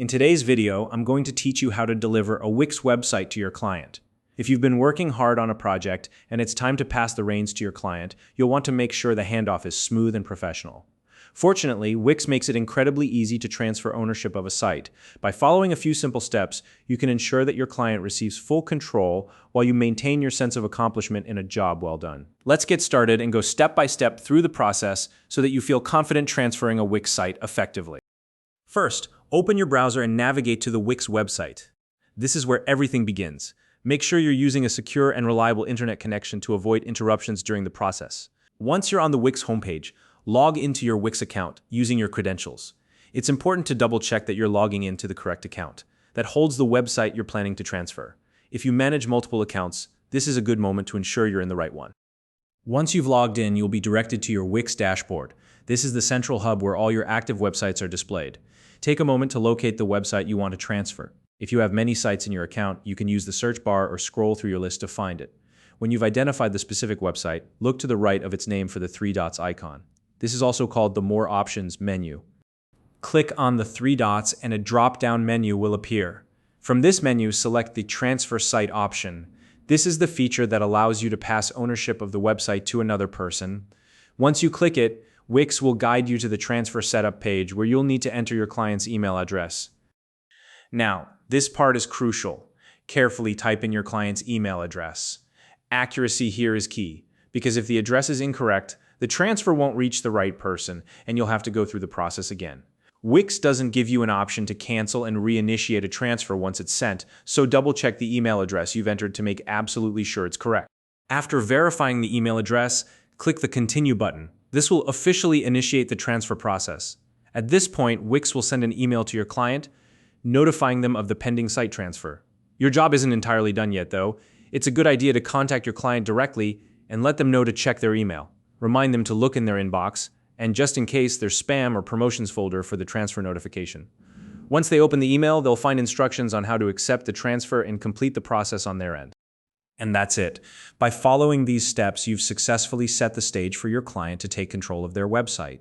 In today's video, I'm going to teach you how to deliver a Wix website to your client. If you've been working hard on a project and it's time to pass the reins to your client, you'll want to make sure the handoff is smooth and professional. Fortunately, Wix makes it incredibly easy to transfer ownership of a site. By following a few simple steps, you can ensure that your client receives full control while you maintain your sense of accomplishment in a job well done. Let's get started and go step by step through the process so that you feel confident transferring a Wix site effectively. First, open your browser and navigate to the Wix website. This is where everything begins. Make sure you're using a secure and reliable internet connection to avoid interruptions during the process. Once you're on the Wix homepage, log into your Wix account using your credentials. It's important to double-check that you're logging into the correct account that holds the website you're planning to transfer. If you manage multiple accounts, this is a good moment to ensure you're in the right one. Once you've logged in, you'll be directed to your Wix Dashboard. This is the central hub where all your active websites are displayed. Take a moment to locate the website you want to transfer. If you have many sites in your account, you can use the search bar or scroll through your list to find it. When you've identified the specific website, look to the right of its name for the three dots icon. This is also called the More Options menu. Click on the three dots and a drop-down menu will appear. From this menu, select the Transfer Site option. This is the feature that allows you to pass ownership of the website to another person. Once you click it, Wix will guide you to the transfer setup page where you'll need to enter your client's email address. Now, this part is crucial. Carefully type in your client's email address. Accuracy here is key, because if the address is incorrect, the transfer won't reach the right person and you'll have to go through the process again. Wix doesn't give you an option to cancel and reinitiate a transfer once it's sent, so double-check the email address you've entered to make absolutely sure it's correct. After verifying the email address, click the Continue button. This will officially initiate the transfer process. At this point, Wix will send an email to your client, notifying them of the pending site transfer. Your job isn't entirely done yet, though. It's a good idea to contact your client directly and let them know to check their email. Remind them to look in their inbox, and just in case, their spam or promotions folder for the transfer notification. Once they open the email, they'll find instructions on how to accept the transfer and complete the process on their end. And that's it. By following these steps, you've successfully set the stage for your client to take control of their website.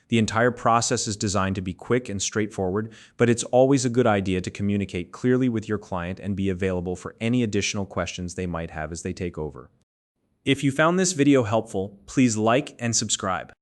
The entire process is designed to be quick and straightforward, but it's always a good idea to communicate clearly with your client and be available for any additional questions they might have as they take over. If you found this video helpful, please like and subscribe.